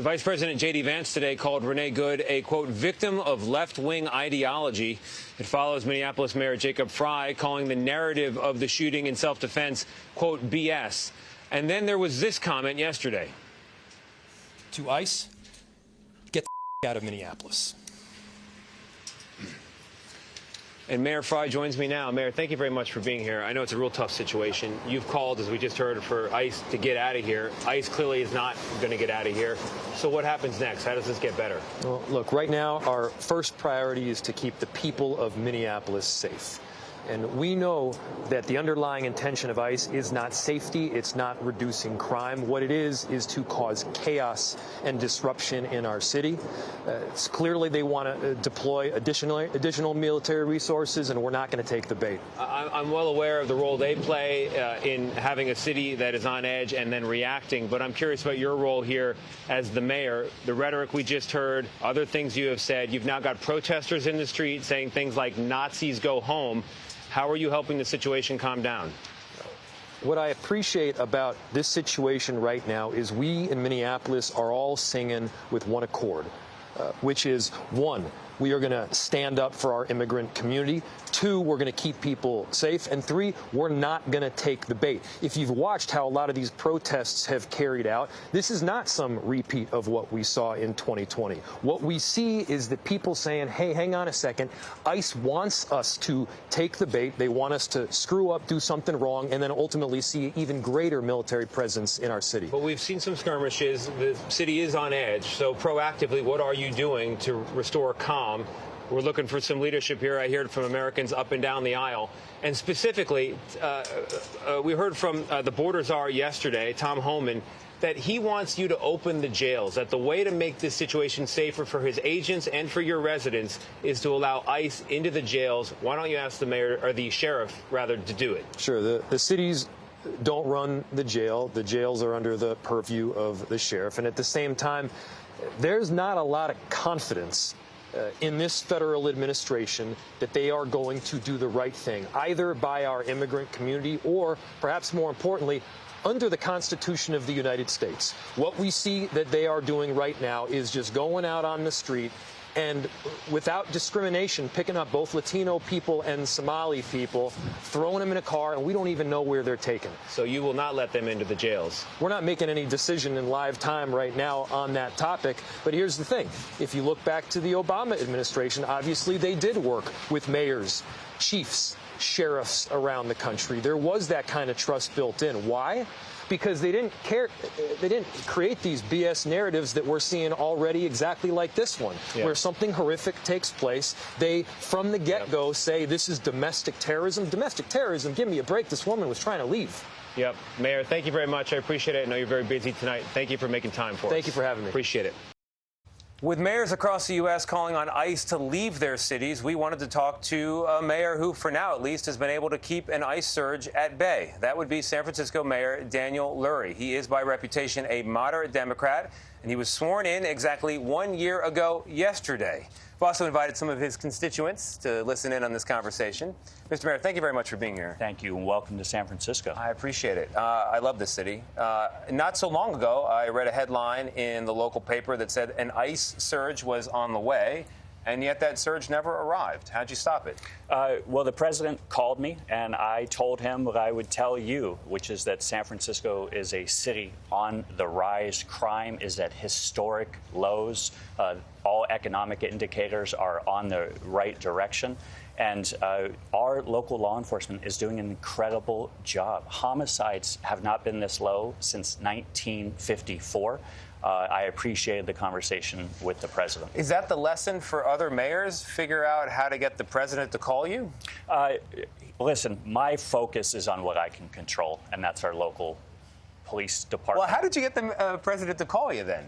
Vice President J.D. Vance today called Renee Good a, quote, victim of left-wing ideology. It follows Minneapolis Mayor Jacob Frey calling the narrative of the shooting in self-defense, quote, BS. And then there was this comment yesterday. To ICE, get the out of Minneapolis. And Mayor Frey joins me now. Mayor, thank you very much for being here. I know it's a real tough situation. You've called, as we just heard, for ICE to get out of here. ICE clearly is not going to get out of here. So what happens next? How does this get better? Well, look, right now, our first priority is to keep the people of Minneapolis safe. And we know that the underlying intention of ICE is not safety, it's not reducing crime. What it is to cause chaos and disruption in our city. It's clearly they want to deploy additional military resources, and we're not going to take the bait. I'm well aware of the role they play in having a city that is on edge and then reacting, but I'm curious about your role here as the mayor. The rhetoric we just heard, other things you have said. You've now got protesters in the street saying things like Nazis go home. How are you helping the situation calm down? What I appreciate about this situation right now is we in Minneapolis are all singing with one accord, which is, one, we are going to stand up for our immigrant community. Two, we're going to keep people safe. And three, we're not going to take the bait. If you've watched how a lot of these protests have carried out, this is not some repeat of what we saw in 2020. What we see is that people saying, hey, hang on a second, ICE wants us to take the bait. They want us to screw up, do something wrong, and then ultimately see even greater military presence in our city. But we've seen some skirmishes. The city is on edge. So proactively, what are you doing to restore calm? We're looking for some leadership here. I heard from Americans up and down the aisle. And specifically, we heard from the border czar yesterday, Tom Homan, that he wants you to open the jails, that the way to make this situation safer for his agents and for your residents is to allow ICE into the jails. Why don't you ask the mayor, or the sheriff, rather, to do it? Sure. The cities don't run the jail. The jails are under the purview of the sheriff. And at the same time, there's not a lot of confidence in this federal administration that they are going to do the right thing, either by our immigrant community or, perhaps more importantly, under the Constitution of the United States. What we see that they are doing right now is just going out on the street and without discrimination, picking up both Latino people and Somali people, throwing them in a car, and we don't even know where they're taken. So you will not let them into the jails? We're not making any decision in live time right now on that topic. But here's the thing. If you look back to the Obama administration, obviously they did work with mayors, chiefs, sheriffs around the country. There was that kind of trust built in. Why? Because they didn't create these BS narratives that we're seeing already exactly like this one, where something horrific takes place. They, from the get-go, say this is domestic terrorism. Domestic terrorism, give me a break. This woman was trying to leave. Yep. Mayor, thank you very much. I appreciate it. I know you're very busy tonight. Thank you for making time for us. Thank you for having me. Appreciate it. With mayors across the U.S. calling on ICE to leave their cities, we wanted to talk to a mayor who, for now at least, has been able to keep an ICE surge at bay. That would be San Francisco Mayor Daniel Lurie. He is, by reputation, a moderate Democrat, and he was sworn in exactly 1 year ago yesterday. We've also invited some of his constituents to listen in on this conversation. Mr. Mayor, thank you very much for being here. Thank you, and welcome to San Francisco. I appreciate it. I love this city. Not so long ago, I read a headline in the local paper that said an ICE surge was on the way, and yet that surge never arrived. How'd you stop it? Well, the president called me, and I told him what I would tell you, which is that San Francisco is a city on the rise. Crime is at historic lows. All economic indicators are on the right direction. And our local law enforcement is doing an incredible job. Homicides have not been this low since 1954. I appreciated the conversation with the president. Is that the lesson for other mayors? Figure out how to get the president to call you? Listen, my focus is on what I can control, and that's our local police department. Well, how did you get the president to call you then?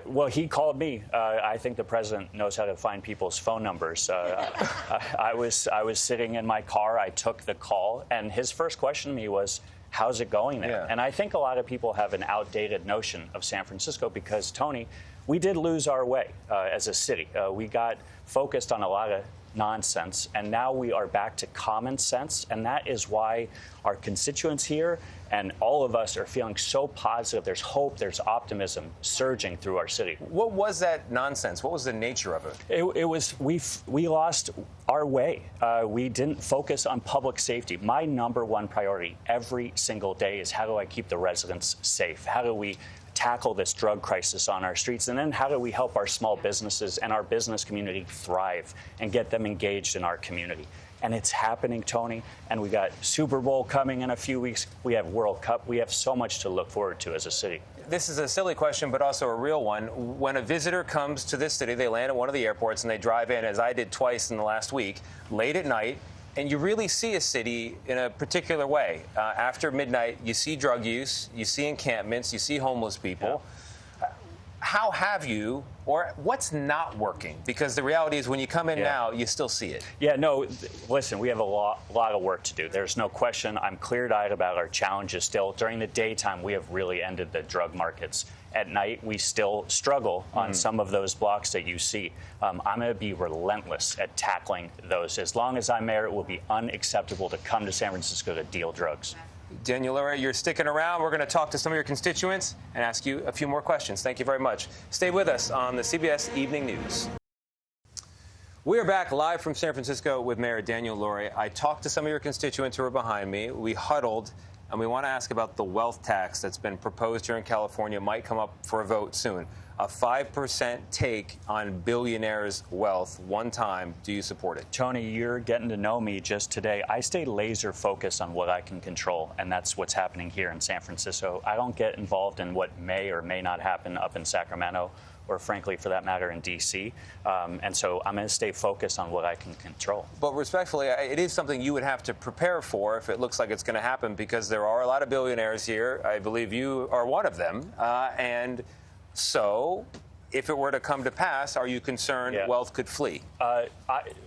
Well, he called me. I think the president knows how to find people's phone numbers. I was sitting in my car. I took the call, and his first question to me was, how's it going there? Yeah. And I think a lot of people have an outdated notion of San Francisco because, Tony, we did lose our way as a city. We got focused on a lot of nonsense. And now we are back to common sense. And that is why our constituents here and all of us are feeling so positive. There's hope, there's optimism surging through our city. What was that nonsense? What was the nature of it? It was we lost our way. We didn't focus on public safety. My #1 priority every single day is how do I keep the residents safe? How do we tackle this drug crisis on our streets? And then how do we help our small businesses and our business community thrive and get them engaged in our community? And it's happening, Tony. And we got Super Bowl coming in a few weeks. We have World Cup. We have so much to look forward to as a city. This is a silly question, but also a real one. When a visitor comes to this city, they land at one of the airports and they drive in, as I did twice in the last week, late at night, and you really see a city in a particular way. After midnight, you see drug use, you see encampments, you see homeless people. Yeah. How have you, or what's not working? Because the reality is when you come in now, you still see it. Yeah, no, listen, we have a lot of work to do. There's no question. I'm clear-eyed about our challenges still. During the daytime, we have really ended the drug markets. At night, we still struggle on some of those blocks that you see. I'm going to be relentless at tackling those. As long as I'm mayor, it will be unacceptable to come to San Francisco to deal drugs. Daniel Lurie, you're sticking around. We're going to talk to some of your constituents and ask you a few more questions. Thank you very much. Stay with us on the CBS Evening News. We are back live from San Francisco with Mayor Daniel Lurie. I talked to some of your constituents who are behind me. We huddled, and we want to ask about the wealth tax that's been proposed here in California. It might come up for a vote soon. A 5% take on billionaires' wealth one time. Do you support it? Tony, you're getting to know me just today. I stay laser focused on what I can control, and that's what's happening here in San Francisco. I don't get involved in what may or may not happen up in Sacramento or, frankly, for that matter, in D.C. And so I'm going to stay focused on what I can control. But respectfully, it is something you would have to prepare for if it looks like it's going to happen, because there are a lot of billionaires here. I believe you are one of them. So, if it were to come to pass, are you concerned wealth could flee?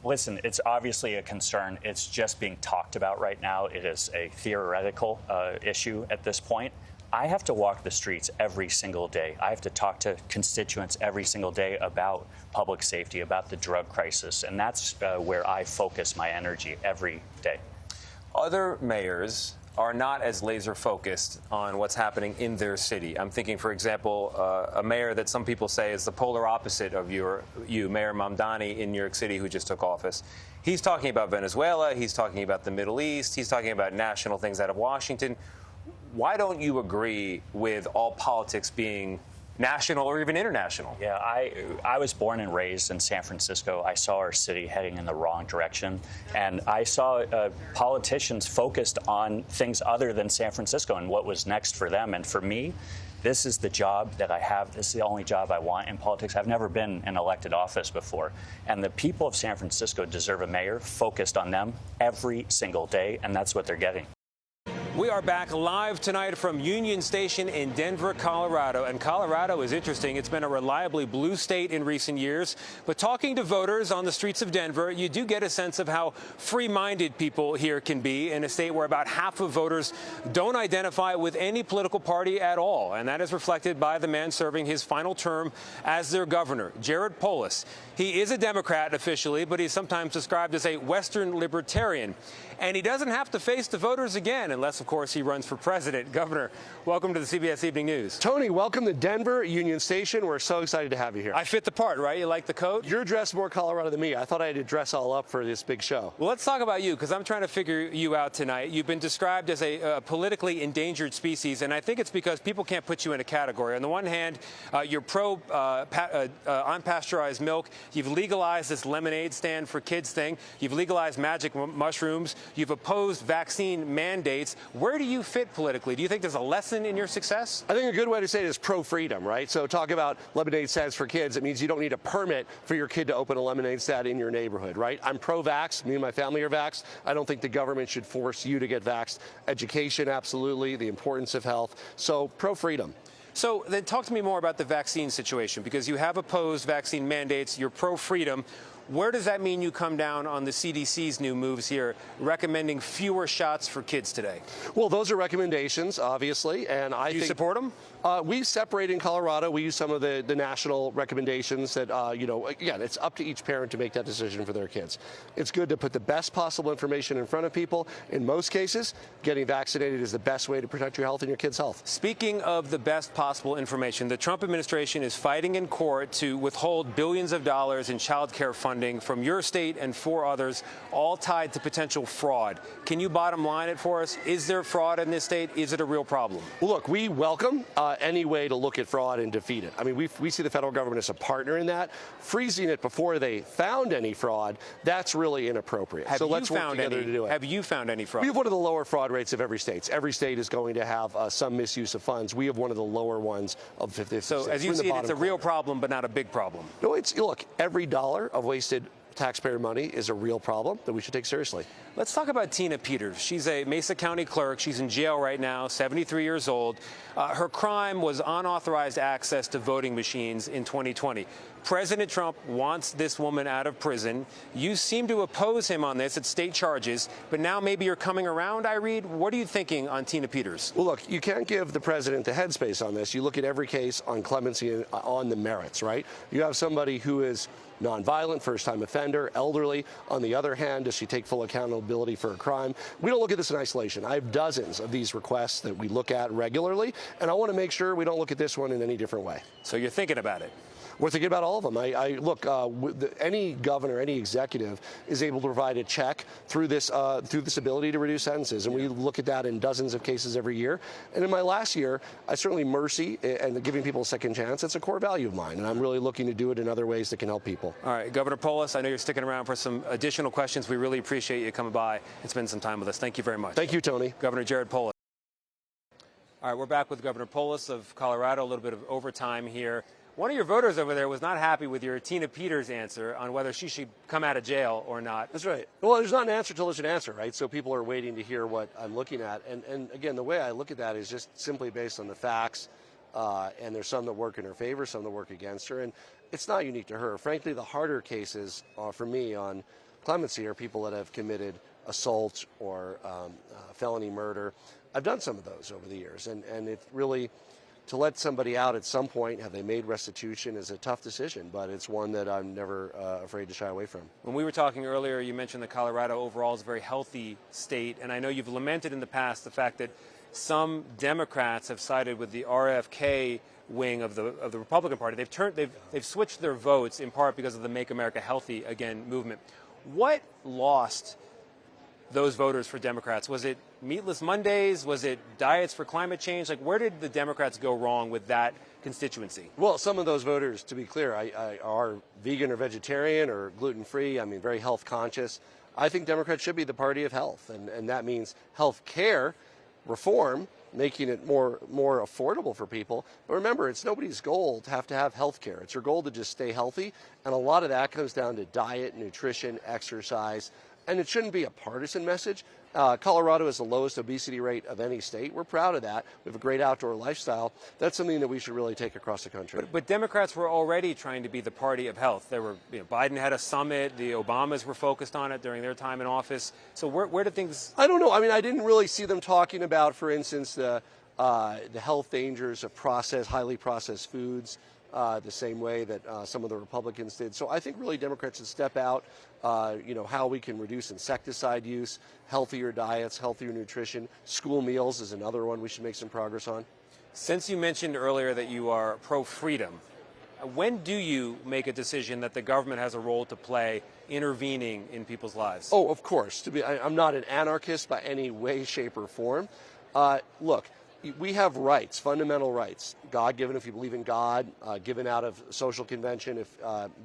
Listen, it's obviously a concern. It's just being talked about right now. It is a theoretical issue at this point. I have to walk the streets every single day. I have to talk to constituents every single day about public safety, about the drug crisis, and that's where I focus my energy every day. Other mayors are not as laser focused on what's happening in their city. I'm thinking, for example, a mayor that some people say is the polar opposite of you, Mayor Mamdani in New York City, who just took office. He's talking about Venezuela. He's talking about the Middle East. He's talking about national things out of Washington. Why don't you agree with all politics being national or even international? Yeah, I was born and raised in San Francisco. I saw our city heading in the wrong direction, and I saw politicians focused on things other than San Francisco and what was next for them. And for me, this is the job that I have. This is the only job I want in politics. I've never been in elected office before. And the people of San Francisco deserve a mayor focused on them every single day, and that's what they're getting. We are back live tonight from Union Station in Denver, Colorado. And Colorado is interesting. It's been a reliably blue state in recent years. But talking to voters on the streets of Denver, you do get a sense of how free-minded people here can be in a state where about half of voters don't identify with any political party at all. And that is reflected by the man serving his final term as their governor, Jared Polis. He is a Democrat officially, but he's sometimes described as a Western libertarian. And he doesn't have to face the voters again unless, of course, he runs for president. Governor, welcome to the CBS Evening News. Tony, welcome to Denver, Union Station. We're so excited to have you here. I fit the part, right? You like the coat? You're dressed more Colorado than me. I thought I had to dress all up for this big show. Well, let's talk about you, because I'm trying to figure you out tonight. You've been described as a politically endangered species, and I think it's because people can't put you in a category. On the one hand, you're pro unpasteurized milk. You've legalized this lemonade stand for kids thing. You've legalized magic mushrooms. You've opposed vaccine mandates. Where do you fit politically? Do you think there's a lesson in your success? I think a good way to say it is pro-freedom, right? So talk about lemonade stands for kids. It means you don't need a permit for your kid to open a lemonade stand in your neighborhood, right? I'm pro-vax. Me and my family are vaxxed. I don't think the government should force you to get vaxxed. Education, absolutely. The importance of health. So pro-freedom. So then talk to me more about the vaccine situation, because you have opposed vaccine mandates. You're pro-freedom. Where does that mean you come down on the CDC's new moves here, recommending fewer shots for kids today? Well, those are recommendations, obviously, and I Do you think support them? We separate in Colorado. We use some of the national recommendations that, again, it's up to each parent to make that decision for their kids. It's good to put the best possible information in front of people. In most cases, getting vaccinated is the best way to protect your health and your kids' health. Speaking of the best possible information, the Trump administration is fighting in court to withhold billions of dollars in child care funding from your state and 4 others, all tied to potential fraud. Can you bottom line it for us? Is there fraud in this state? Is it a real problem? Well, look, we welcome any way to look at fraud and defeat it. I mean, we see the federal government as a partner in that. Freezing it before they found any fraud, that's really inappropriate. So let's work together to do it. Have you found any fraud? We have one of the lower fraud rates of every state. Every state is going to have some misuse of funds. We have one of the lower ones of 50 So states. as you see it, it's a real problem, but not a big problem. No, look, every dollar of wasted taxpayer money is a real problem that we should take seriously. Let's talk about Tina Peters. She's a Mesa County clerk. She's in jail right now, 73 years old. Her crime was unauthorized access to voting machines in 2020. President Trump wants this woman out of prison. You seem to oppose him on this. It's state charges. But now maybe you're coming around, I read. What are you thinking on Tina Peters? Well, look, you can't give the president the headspace on this. You look at every case on clemency and on the merits, right? You have somebody who is nonviolent, first-time offender, elderly. On the other hand, does she take full accountability for her crime? We don't look at this in isolation. I have dozens of these requests that we look at regularly, and I want to make sure we don't look at this one in any different way. So you're thinking about it? We're thinking about all of them. Any governor, any executive is able to provide a check through this ability to reduce sentences, and we look at that in dozens of cases every year. And in my last year, certainly mercy and giving people a second chance, it's a core value of mine, and I'm really looking to do it in other ways that can help people. All right, Governor Polis, I know you're sticking around for some additional questions. We really appreciate you coming by and spending some time with us. Thank you very much. Thank you, Tony. Governor Jared Polis. All right, we're back with Governor Polis of Colorado. A little bit of overtime here. One of your voters over there was not happy with your Tina Peters answer on whether she should come out of jail or not. That's right. Well, there's not an answer till there's an answer, right? So people are waiting to hear what I'm looking at. And again, the way I look at that is just simply based on the facts. And there's some that work in her favor, some that work against her. And it's not unique to her. Frankly, the harder cases for me on clemency are people that have committed assault or felony murder. I've done some of those over the years. And it really, to let somebody out at some point, have they made restitution, is a tough decision, but it's one that I'm never afraid to shy away from. When we were talking earlier, you mentioned that Colorado overall is a very healthy state, and I know you've lamented in the past the fact that some Democrats have sided with the RFK wing of the Republican Party. They've switched their votes in part because of the Make America Healthy Again movement. What lost those voters for Democrats? Was it meatless Mondays? Was it diets for climate change? Like, where did the Democrats go wrong with that constituency? Well, some of those voters, to be clear, are vegan or vegetarian or gluten-free. I mean, very health conscious. I think Democrats should be the party of health, and that means health care reform, making it more affordable for people. But remember, it's nobody's goal to have health care. It's your goal to just stay healthy, and a lot of that comes down to diet, nutrition, exercise. And it shouldn't be a partisan message. Colorado has the lowest obesity rate of any state. We're proud of that. We have a great outdoor lifestyle. That's something that we should really take across the country. But Democrats were already trying to be the party of health. There were, Biden had a summit. The Obamas were focused on it during their time in office. So where did things? I don't know. I mean, I didn't really see them talking about, for instance, the health dangers of highly processed foods. The same way that some of the Republicans did. So I think really Democrats should step out, how we can reduce insecticide use, healthier diets, healthier nutrition. School meals is another one we should make some progress on. Since you mentioned earlier that you are pro-freedom, when do you make a decision that the government has a role to play intervening in people's lives? Oh, of course. I'm not an anarchist by any way, shape, or form. Look. We have rights, fundamental rights, God-given if you believe in God, given out of social convention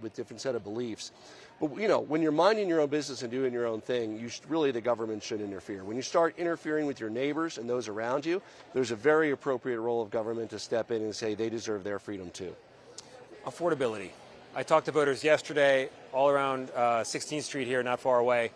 with different set of beliefs. But, when you're minding your own business and doing your own thing, the government should interfere. When you start interfering with your neighbors and those around you, there's a very appropriate role of government to step in and say they deserve their freedom too. Affordability. I talked to voters yesterday all around 16th Street here, not far away.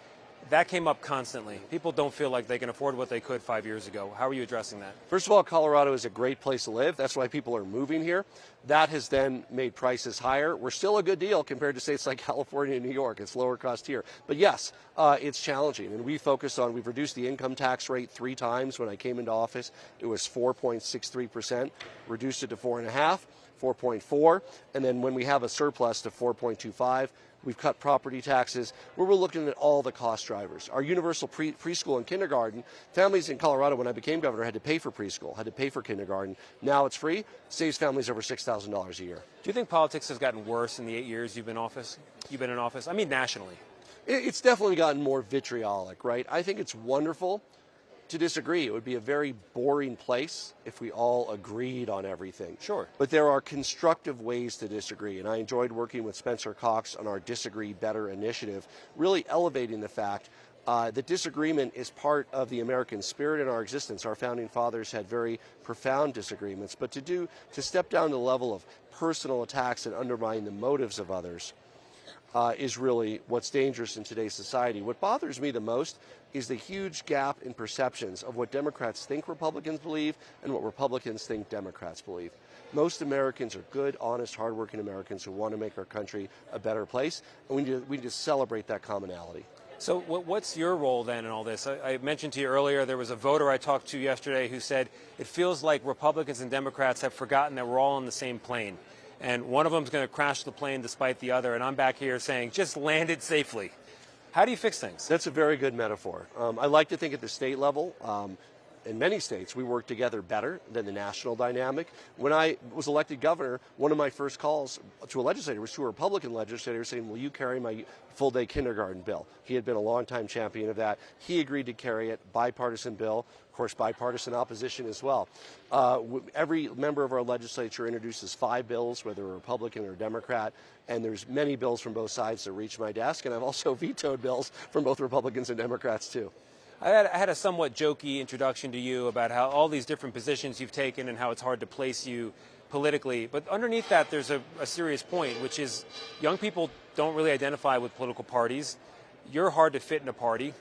That came up constantly. People don't feel like they can afford what they could 5 years ago. How are you addressing that? First of all, Colorado is a great place to live. That's why people are moving here. That has then made prices higher. We're still a good deal compared to states like California and New York. It's lower cost here. But yes, it's challenging. And we've reduced the income tax rate 3 times. When I came into office, it was 4.63%, reduced it to 4.5%, 4.4%, and then when we have a surplus to 4.25%. We've cut property taxes, where we're looking at all the cost drivers. Our universal preschool and kindergarten, families in Colorado, when I became governor, had to pay for preschool, had to pay for kindergarten. Now it's free, saves families over $6,000 a year. Do you think politics has gotten worse in the 8 years you've been in office? I mean, nationally. It's definitely gotten more vitriolic, right? I think it's wonderful to disagree. It would be a very boring place if we all agreed on everything. Sure. But there are constructive ways to disagree, and I enjoyed working with Spencer Cox on our Disagree Better initiative, really elevating the fact that disagreement is part of the American spirit in our existence. Our founding fathers had very profound disagreements, but to step down to the level of personal attacks and undermine the motives of others is really what's dangerous in today's society. What bothers me the most is the huge gap in perceptions of what Democrats think Republicans believe and what Republicans think Democrats believe. Most Americans are good, honest, hardworking Americans who want to make our country a better place, and we need to celebrate that commonality. So what's your role then in all this? I mentioned to you earlier there was a voter I talked to yesterday who said it feels like Republicans and Democrats have forgotten that we're all on the same plane. And one of them's going to crash the plane despite the other. And I'm back here saying, just land it safely. How do you fix things? That's a very good metaphor. I like to think at the state level, in many states, we work together better than the national dynamic. When I was elected governor, one of my first calls to a legislator was to a Republican legislator saying, will you carry my full-day kindergarten bill? He had been a longtime champion of that. He agreed to carry it, bipartisan bill. Of course, bipartisan opposition as well. Every member of our legislature introduces 5 bills, whether a Republican or a Democrat, and there's many bills from both sides that reach my desk, and I've also vetoed bills from both Republicans and Democrats, too. I had a somewhat jokey introduction to you about how all these different positions you've taken and how it's hard to place you politically. But underneath that, there's a serious point, which is young people don't really identify with political parties. You're hard to fit in a party.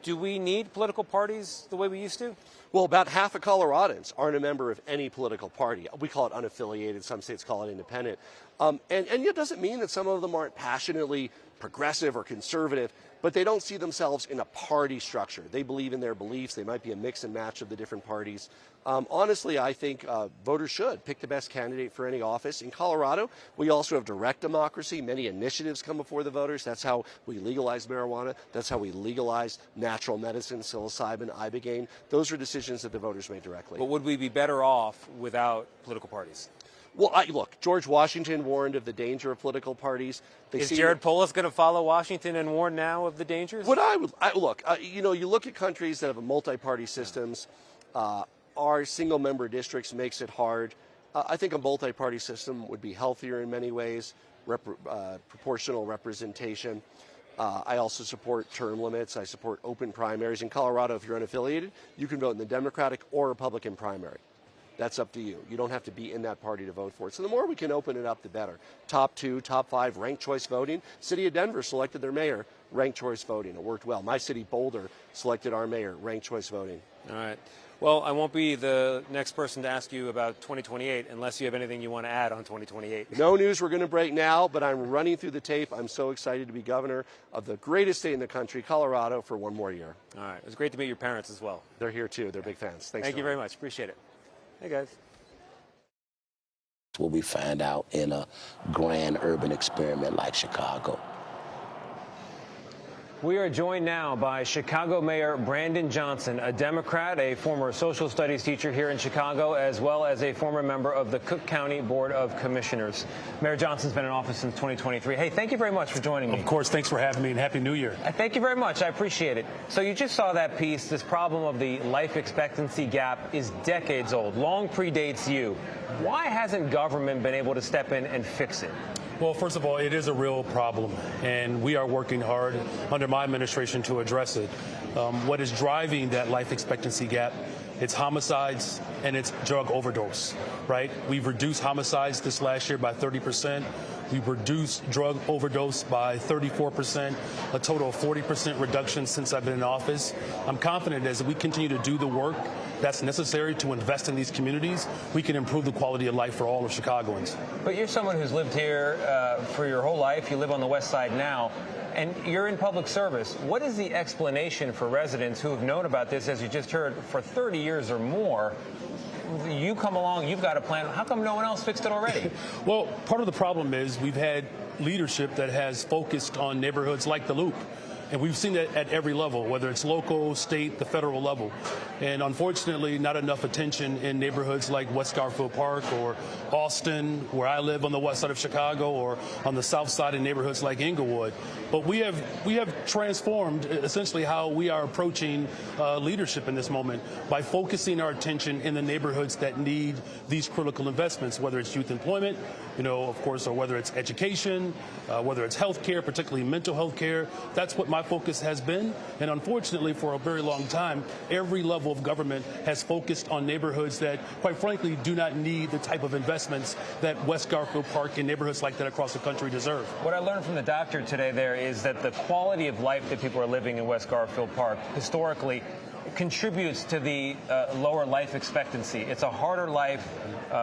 Do we need political parties the way we used to? Well, about half of Coloradans aren't a member of any political party. We call it unaffiliated. Some states call it independent. And it doesn't mean that some of them aren't passionately progressive or conservative, but they don't see themselves in a party structure. They believe in their beliefs. They might be a mix and match of the different parties. Honestly, I think voters should pick the best candidate for any office. In Colorado, we also have direct democracy. Many initiatives come before the voters. That's how we legalized marijuana. That's how we legalized natural medicine, psilocybin, ibogaine. Those are decisions that the voters made directly. But would we be better off without political parties? Well, look, George Washington warned of the danger of political parties. Is Jared Polis going to follow Washington and warn now of the dangers? You look at countries that have multi-party systems. Our single-member districts makes it hard. I think a multi-party system would be healthier in many ways, proportional representation. I also support term limits. I support open primaries. In Colorado, if you're unaffiliated, you can vote in the Democratic or Republican primary. That's up to you. You don't have to be in that party to vote for it. So the more we can open it up, the better. Top 2, top 5, ranked choice voting. City of Denver selected their mayor, ranked choice voting. It worked well. My city, Boulder, selected our mayor, ranked choice voting. All right. Well, I won't be the next person to ask you about 2028 unless you have anything you want to add on 2028. No news we're going to break now, but I'm running through the tape. I'm so excited to be governor of the greatest state in the country, Colorado, for one more year. All right. It was great to meet your parents as well. They're here, too. They're big fans. Thanks. Thank you very much. Appreciate it. Hey, guys. What we find out in a grand urban experiment like Chicago. We are joined now by Chicago Mayor Brandon Johnson, a Democrat, a former social studies teacher here in Chicago, as well as a former member of the Cook County Board of Commissioners. Mayor Johnson's been in office since 2023. Hey, thank you very much for joining me. Of course. Thanks for having me, and Happy New Year. Thank you very much. I appreciate it. So you just saw that piece. This problem of the life expectancy gap is decades old, long predates you. Why hasn't government been able to step in and fix it? Well, first of all, it is a real problem, and we are working hard under my administration to address it. What is driving that life expectancy gap It's homicides and it's drug overdose, right? We've reduced homicides this last year by 30%. We've reduced drug overdose by 34%, a total of 40% reduction since I've been in office. I'm confident as we continue to do the work that's necessary to invest in these communities, we can improve the quality of life for all of Chicagoans. But you're someone who's lived here for your whole life. You live on the West Side now, and you're in public service. What is the explanation for residents who have known about this, as you just heard, for 30 years or more? You come along, you've got a plan. How come no one else fixed it already? Well, part of the problem is we've had leadership that has focused on neighborhoods like the Loop. And we've seen that at every level, whether it's local, state, the federal level. And unfortunately, not enough attention in neighborhoods like West Garfield Park or Austin, where I live on the west side of Chicago, or on the south side in neighborhoods like Inglewood. But we have transformed essentially how we are approaching leadership in this moment by focusing our attention in the neighborhoods that need these critical investments, whether it's youth employment, of course, or whether it's education, whether it's health care, particularly mental health care. That's what my focus has been. And unfortunately, for a very long time, every level of government has focused on neighborhoods that, quite frankly, do not need the type of investments that West Garfield Park and neighborhoods like that across the country deserve. What I learned from the doctor today there is that the quality of life that people are living in West Garfield Park historically contributes to the lower life expectancy. It's a harder life,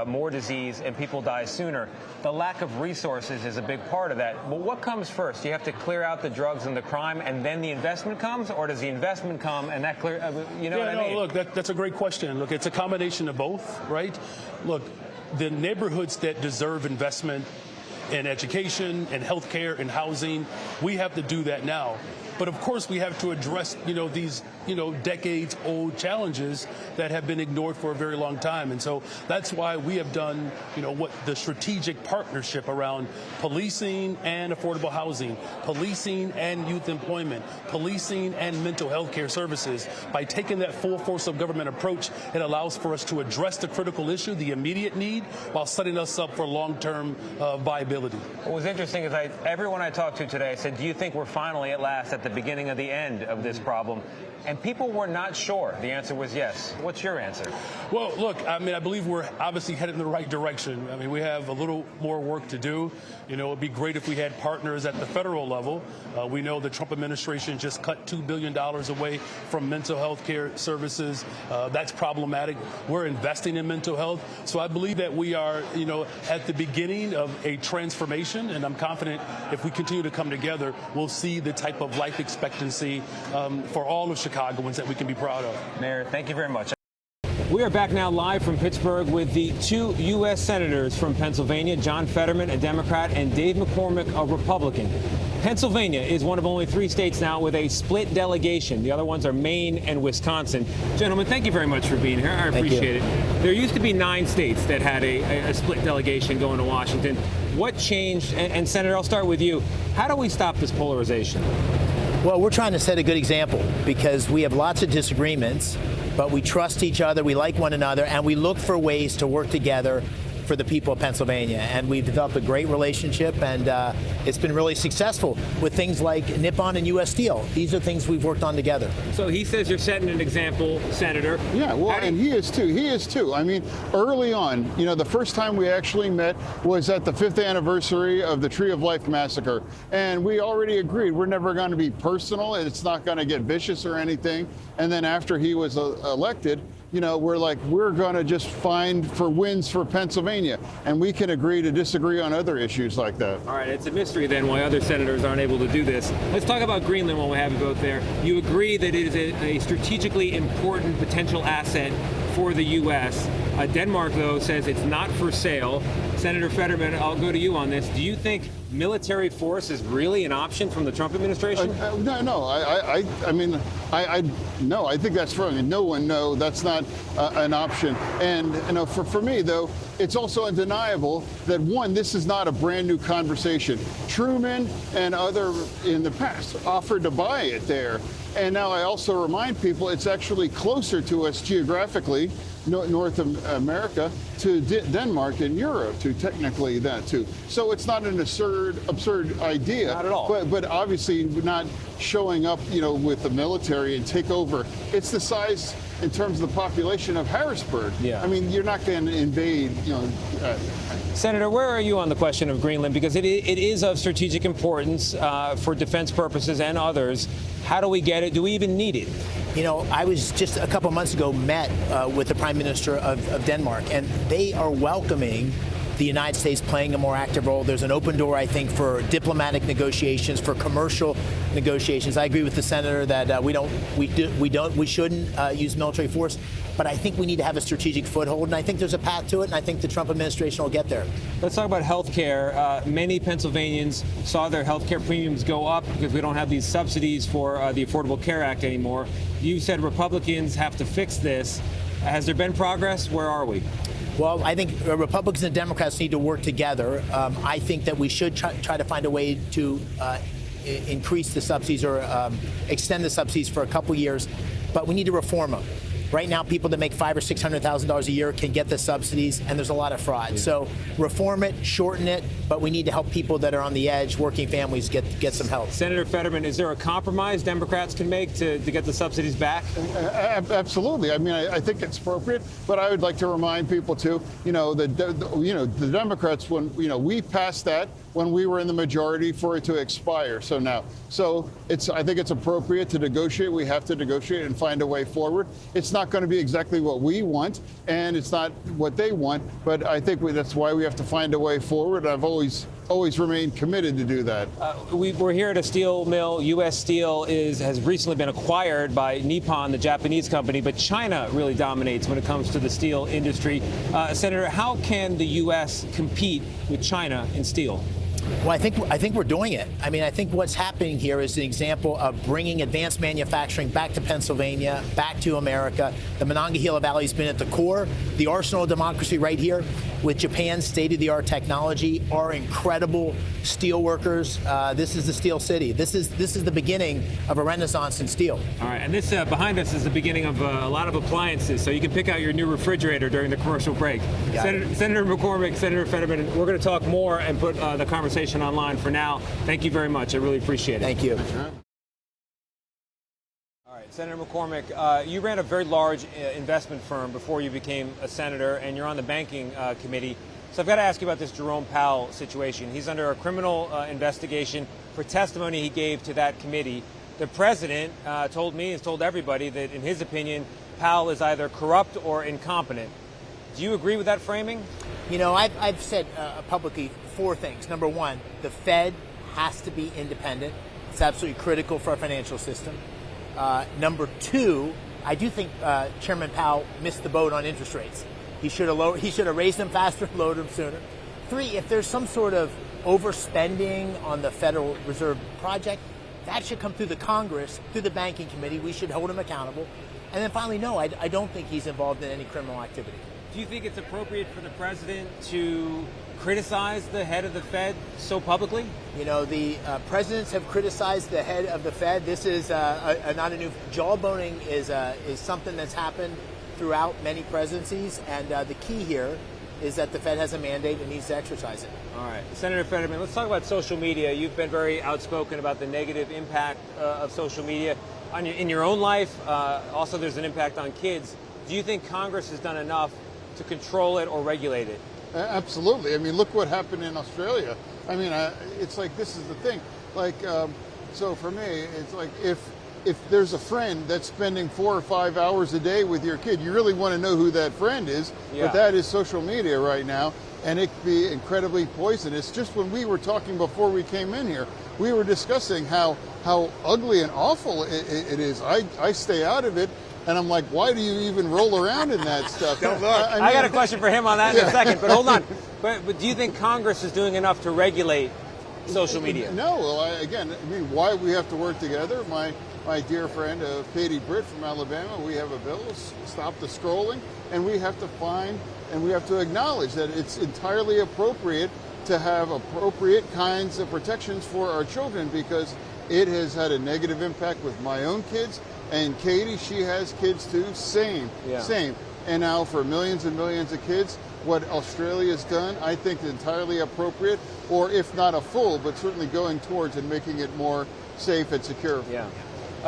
more disease, and people die sooner. The lack of resources is a big part of that. But what comes first? You have to clear out the drugs and the crime, and then the investment comes? Or does the investment come and that clear, what I mean? Look, that's a great question. Look, it's a combination of both, right? Look, the neighborhoods that deserve investment in education and healthcare and housing, we have to do that now. But of course, we have to address, these, decades-old challenges that have been ignored for a very long time. And so that's why we have done, what the strategic partnership around policing and affordable housing, policing and youth employment, policing and mental health care services. By taking that full force of government approach, it allows for us to address the critical issue, the immediate need, while setting us up for long-term viability. What was interesting is everyone I talked to today said, do you think we're finally at last at the beginning of the end of this problem? And people were not sure. The answer was yes. What's your answer? Well, look, I believe we're obviously headed in the right direction. We have a little more work to do. It'd be great if we had partners at the federal level. We know the Trump administration just cut $2 billion away from mental health care services. That's problematic. We're investing in mental health. So I believe that we are, at the beginning of a transformation. And I'm confident if we continue to come together, we'll see the type of life expectancy for all of Chicagoans that we can be proud of. Mayor, thank you very much. We are back now live from Pittsburgh with the two U.S. senators from Pennsylvania, John Fetterman, a Democrat, and Dave McCormick, a Republican. Pennsylvania is one of only 3 states now with a split delegation. The other ones are Maine and Wisconsin. Gentlemen, thank you very much for being here. I appreciate it. There used to be 9 states that had a split delegation going to Washington. What changed? And Senator, I'll start with you. How do we stop this polarization? Well, we're trying to set a good example because we have lots of disagreements, but we trust each other, we like one another, and we look for ways to work together for the people of Pennsylvania. And we've developed a great relationship, and it's been really successful with things like Nippon and U.S. Steel. These are things we've worked on together. So he says you're setting an example, Senator. Yeah, well, and he is too. He is too. Early on, the first time we actually met was at the 5th anniversary of the Tree of Life massacre. And we already agreed we're never going to be personal, and it's not going to get vicious or anything. And then after he was elected, we're going to just find for wins for Pennsylvania, and we can agree to disagree on other issues like that. All right, it's a mystery then why other senators aren't able to do this. Let's talk about Greenland while we have you both there. You agree that it is a strategically important potential asset for the U.S. Denmark, though, says it's not for sale. Senator Fetterman, I'll go to you on this. Do you think military force is really an option from the Trump administration? No. I think that's wrong. No, that's not an option. And for me, though, it's also undeniable that, one, this is not a brand new conversation. Truman and other in the past offered to buy it there. And now I also remind people it's actually closer to us geographically, North America, to Denmark and Europe, to technically that too. So it's not an absurd idea. Not at all. But obviously not showing up, with the military and take over. It's the size in terms of the population of Harrisburg. Yeah. I mean, you're not going to invade, Senator, where are you on the question of Greenland? Because it is of strategic importance for defense purposes and others. How do we get it? Do we even need it? You know, I was just a couple months ago met with the Prime Minister of Denmark, and they are welcoming the United States playing a more active role. There's an open door, I think, for diplomatic negotiations, for commercial negotiations. I agree with the senator that we shouldn't use military force, but I think we need to have a strategic foothold, and I think there's a path to it, and I think the Trump administration will get there. Let's talk about health care. Many Pennsylvanians saw their health care premiums go up because we don't have these subsidies for the Affordable Care Act anymore. You said Republicans have to fix this. Has there been progress? Where are we? Well, I think Republicans and Democrats need to work together. I think that we should try to find a way to increase the subsidies or extend the subsidies for a couple years, but we need to reform them. Right now, people that make $500,000 or $600,000 a year can get the subsidies, and there's a lot of fraud. Yeah. So reform it, shorten it, but we need to help people that are on the edge, working families, get some help. Senator Fetterman, is there a compromise Democrats can make to get the subsidies back? Absolutely. I mean, I think it's appropriate, but I would like to remind people too. The Democrats, when we passed that when we were in the majority for it to expire. I think it's appropriate to negotiate. We have to negotiate and find a way forward. It's not going to be exactly what we want, and it's not what they want, but I think that's why we have to find a way forward. I've always remained committed to do that. We're here at a steel mill. U.S. Steel has recently been acquired by Nippon, the Japanese company, but China really dominates when it comes to the steel industry. Senator, how can the U.S. compete with China in steel? Well, I think we're doing it. I mean, I think what's happening here is an example of bringing advanced manufacturing back to Pennsylvania, back to America. The Monongahela Valley has been at the core, the arsenal of democracy right here, with Japan's state-of-the-art technology, our incredible steel workers. This is the Steel City. This is the beginning of a renaissance in steel. All right, and this behind us is the beginning of a lot of appliances, so you can pick out your new refrigerator during the commercial break. Senator McCormick, Senator Fetterman, we're going to talk more and put the conversation online. For now, thank you very much. I really appreciate it. Thank you. All right, Senator McCormick, you ran a very large investment firm before you became a senator, and you're on the banking committee. So I've got to ask you about this Jerome Powell situation. He's under a criminal investigation for testimony he gave to that committee. The president told me, has told everybody, that in his opinion, Powell is either corrupt or incompetent. Do you agree with that framing? You know, I've said publicly 4 things. Number one, the Fed has to be independent. It's absolutely critical for our financial system. Number 2, I do think Chairman Powell missed the boat on interest rates. He should have raised them faster and lowered them sooner. 3, if there's some sort of overspending on the Federal Reserve project, that should come through the Congress, through the Banking Committee. We should hold him accountable. And then finally, no, I don't think he's involved in any criminal activity. Do you think it's appropriate for the president to criticize the head of the Fed so publicly? You know, the presidents have criticized the head of the Fed. This is not a new jawboning is something that's happened throughout many presidencies, and the key here is that the Fed has a mandate and needs to exercise it. All right, Senator Fetterman, let's talk about social media. You've been very outspoken about the negative impact of social media in your own life. Also, there's an impact on kids. Do you think Congress has done enough to control it or regulate it? Absolutely. I mean, look what happened in Australia. I mean, it's like, this is the thing. Like, so for me, it's like if there's a friend that's spending 4 or 5 hours a day with your kid, you really want to know who that friend is. Yeah. But that is social media right now, and it can be incredibly poisonous. Just when we were talking before we came in here, we were discussing how ugly and awful it is. I stay out of it. And I'm like, why do you even roll around in that stuff? I got a question for him on that in a second, but hold on. But do you think Congress is doing enough to regulate social media? No. Well, I mean, why we have to work together? My dear friend Katie Britt from Alabama, we have a bill, Stop the Scrolling, and we have to find and we have to acknowledge that it's entirely appropriate to have appropriate kinds of protections for our children, because it has had a negative impact with my own kids. And Katie, she has kids too, same. And now for millions and millions of kids, what Australia's done, I think is entirely appropriate, or if not a full, but certainly going towards and making it more safe and secure. Yeah.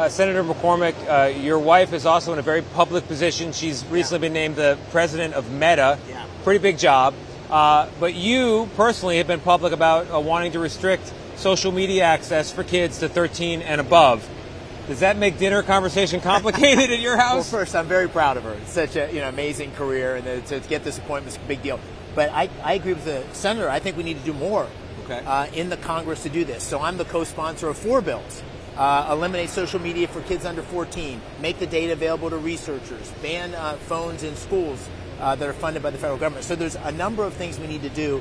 Senator McCormick, your wife is also in a very public position. She's recently been named the president of Meta. Yeah. Pretty big job. But you personally have been public about wanting to restrict social media access for kids to 13 and above. Does that make dinner conversation complicated at your house? Well, first, I'm very proud of her. It's such a amazing career, and to get this appointment is a big deal. But I agree with the senator. I think we need to do more in the Congress to do this. So I'm the co-sponsor of 4 bills. Eliminate social media for kids under 14, make the data available to researchers, ban phones in schools that are funded by the federal government. So there's a number of things we need to do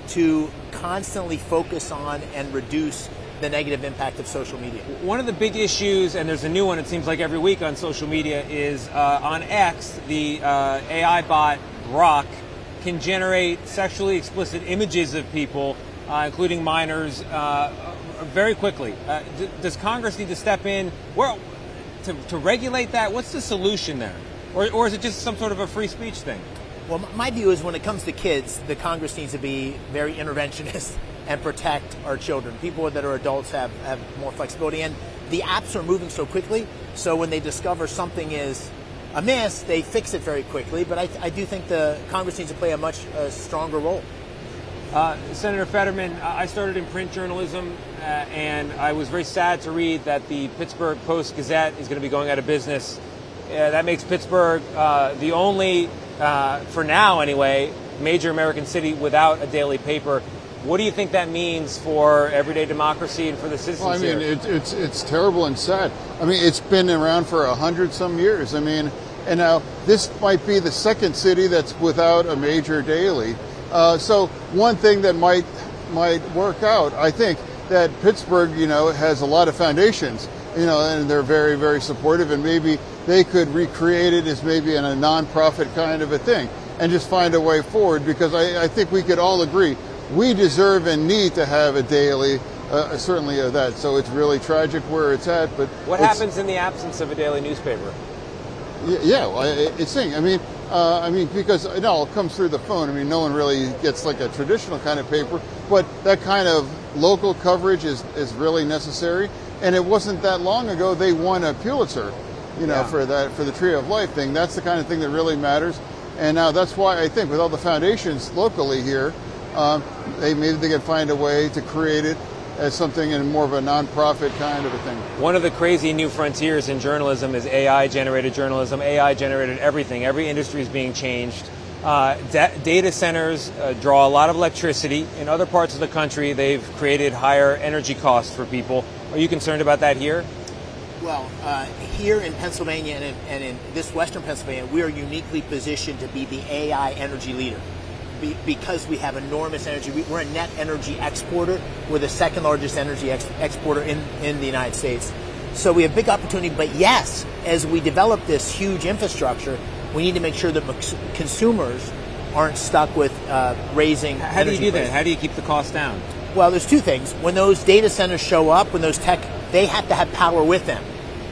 to constantly focus on and reduce the negative impact of social media. One of the big issues, and there's a new one it seems like every week on social media, is on X, the AI bot Grok can generate sexually explicit images of people, including minors, very quickly. Does Congress need to step in to regulate that? What's the solution there? Or is it just some sort of a free speech thing? Well, my view is when it comes to kids, the Congress needs to be very interventionist and protect our children. People that are adults have more flexibility. And the apps are moving so quickly, so when they discover something is amiss, they fix it very quickly. But I do think the Congress needs to play a much stronger role. Senator Fetterman, I started in print journalism, and I was very sad to read that the Pittsburgh Post-Gazette is going to be going out of business. That makes Pittsburgh the only, for now anyway, major American city without a daily paper. What do you think that means for everyday democracy and for the citizens? Well, I mean, here? it's terrible and sad. I mean, it's been around for 100-some years. I mean, and now this might be the second city that's without a major daily. So one thing that might work out, I think, that Pittsburgh, has a lot of foundations, and they're very, very supportive, and maybe they could recreate it as maybe in a nonprofit kind of a thing, and just find a way forward. Because I think we could all agree we deserve and need to have a daily, certainly of that. So it's really tragic where it's at. But what happens in the absence of a daily newspaper? Yeah, it's thing. I mean, because it all comes through the phone. I mean, no one really gets like a traditional kind of paper, but that kind of local coverage is really necessary. And it wasn't that long ago they won a Pulitzer, for the Tree of Life thing. That's the kind of thing that really matters. And now that's why I think with all the foundations locally here, maybe they can find a way to create it as something in more of a nonprofit kind of a thing. One of the crazy new frontiers in journalism is AI-generated journalism. AI-generated everything. Every industry is being changed. Data centers draw a lot of electricity. In other parts of the country, they've created higher energy costs for people. Are you concerned about that here? Well, here in Pennsylvania and in this western Pennsylvania, we are uniquely positioned to be the AI energy leader. Because we have enormous energy. We're a net energy exporter. We're the second largest energy exporter in the United States. So we have big opportunity, but yes, as we develop this huge infrastructure, we need to make sure that consumers aren't stuck with raising How do you do prices. that? How do you keep the cost down? Well, there's two things. When those data centers show up, when those they have to have power with them.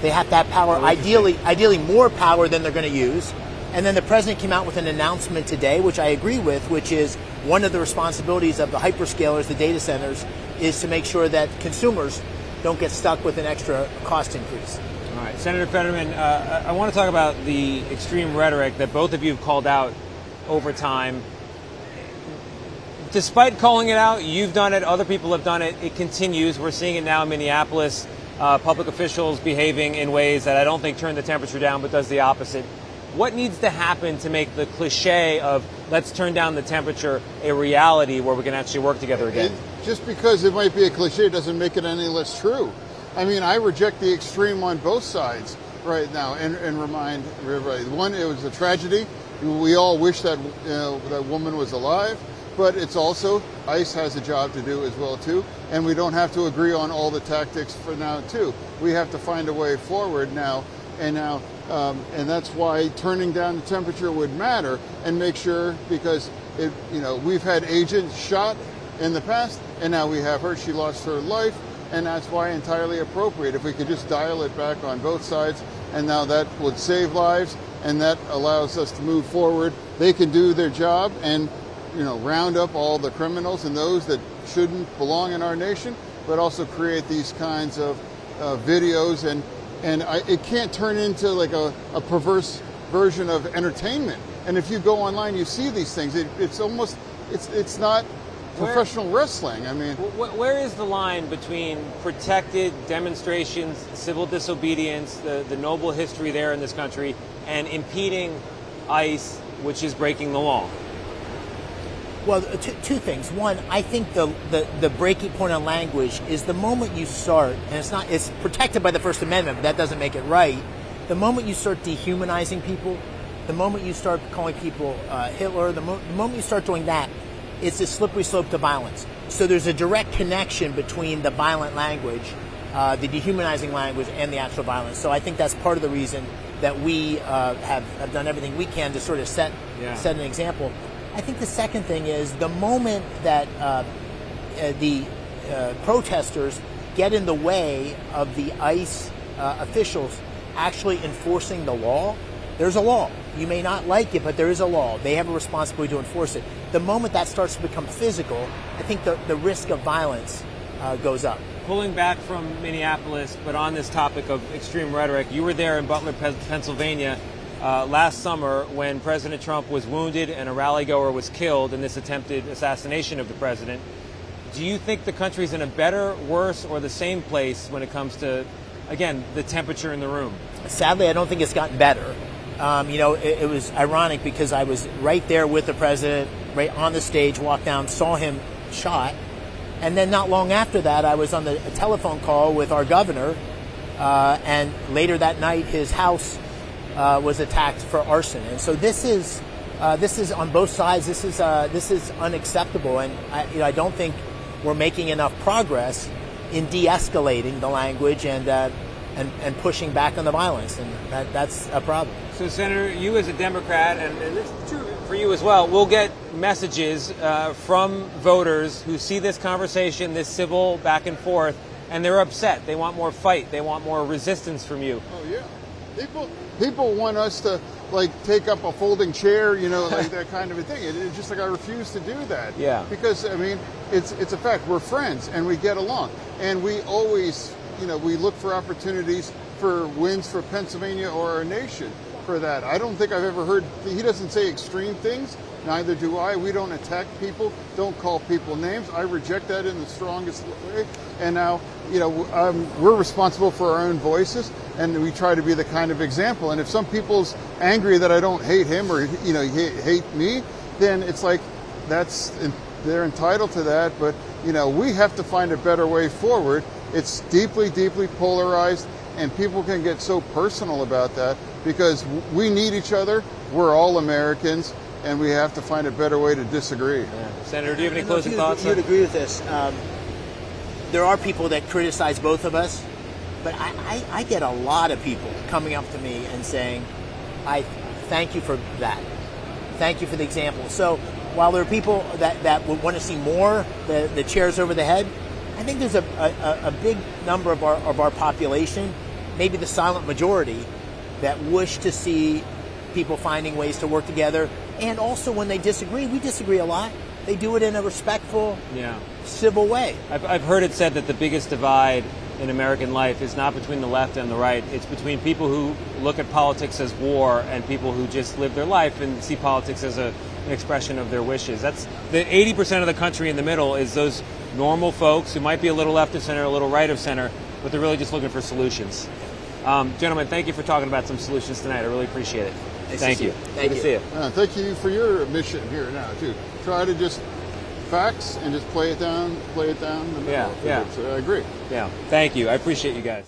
They have to have power, ideally more power than they're going to use. And then the president came out with an announcement today, which I agree with, which is one of the responsibilities of the hyperscalers, the data centers, is to make sure that consumers don't get stuck with an extra cost increase. All right, Senator Fetterman, I want to talk about the extreme rhetoric that both of you have called out over time. Despite calling it out, you've done it, other people have done it, it continues. We're seeing it now in Minneapolis, public officials behaving in ways that I don't think turn the temperature down, but does the opposite. What needs to happen to make the cliche of let's turn down the temperature a reality where we can actually work together again? Just because it might be a cliche doesn't make it any less true. I mean, I reject the extreme on both sides right now and remind everybody. One, it was a tragedy. We all wish that that woman was alive, but it's also ICE has a job to do as well too, and we don't have to agree on all the tactics for now too. We have to find a way forward now. And that's why turning down the temperature would matter, and make sure, because we've had agents shot in the past, and now we have her. She lost her life, and that's why entirely appropriate. If we could just dial it back on both sides, and now that would save lives, and that allows us to move forward. They can do their job and round up all the criminals and those that shouldn't belong in our nation, but also create these kinds of videos And it can't turn into like a perverse version of entertainment. And if you go online, you see these things. It's almost, it's not professional wrestling. I mean, where is the line between protected demonstrations, civil disobedience, the noble history there in this country, and impeding ICE, which is breaking the law? Well, two things. One, I think the breaking point on language is the moment you start, and it's protected by the First Amendment, but that doesn't make it right. The moment you start dehumanizing people, the moment you start calling people Hitler, the moment you start doing that, it's a slippery slope to violence. So there's a direct connection between the violent language, the dehumanizing language, and the actual violence. So I think that's part of the reason that we have done everything we can to sort of set an example. I think the second thing is the moment that the protesters get in the way of the ICE officials actually enforcing the law, there's a law. You may not like it, but there is a law. They have a responsibility to enforce it. The moment that starts to become physical, I think the risk of violence goes up. Pulling back from Minneapolis, but on this topic of extreme rhetoric, you were there in Butler, Pennsylvania, last summer when President Trump was wounded and a rally-goer was killed in this attempted assassination of the president. Do you think the country's in a better, worse, or the same place when it comes to, again, the temperature in the room? Sadly, I don't think it's gotten better. It was ironic because I was right there with the president, right on the stage, walked down, saw him shot. And then not long after that, I was on a telephone call with our governor. And later that night, his house was attacked for arson. And so this is on both sides. This is unacceptable. And I don't think we're making enough progress in de-escalating the language and pushing back on the violence. And that's a problem. So, Senator, you as a Democrat, and this is true for you as well, will get messages from voters who see this conversation, this civil back and forth, and they're upset. They want more fight. They want more resistance from you. Oh, yeah. People want us to, like, take up a folding chair, like that kind of a thing. It's just like I refuse to do that. Yeah. Because, I mean, it's a fact. We're friends, and we get along. And we always, we look for opportunities for wins for Pennsylvania or our nation for that. I don't think I've ever heard, he doesn't say extreme things, neither do I. We don't attack people, don't call people names. I reject that in the strongest way. And now, we're responsible for our own voices, and we try to be the kind of example. And if some people's angry that I don't hate him or, hate me, then it's like, they're entitled to that. But, we have to find a better way forward. It's deeply, deeply polarized, and people can get so personal about that because we need each other. We're all Americans, and we have to find a better way to disagree. Yeah. Senator, do you have any closing thoughts? You'd agree with this. There are people that criticize both of us, but I get a lot of people coming up to me and saying, I thank you for that. Thank you for the example. So while there are people that would want to see more, the chairs over the head, I think there's a big number of our population, maybe the silent majority, that wish to see people finding ways to work together. And also when they disagree, we disagree a lot. They do it in a respectful, civil way. I've heard it said that the biggest divide in American life is not between the left and the right. It's between people who look at politics as war and people who just live their life and see politics as an expression of their wishes. That's the 80% of the country in the middle is those normal folks who might be a little left of center, a little right of center, but they're really just looking for solutions. Gentlemen, thank you for talking about some solutions tonight. I really appreciate it. Thank you. Thank you. Good to see you. Thank you for your mission here now, too. Try to just facts and just play it down the middle. Yeah. So I agree. Yeah. Thank you. I appreciate you guys.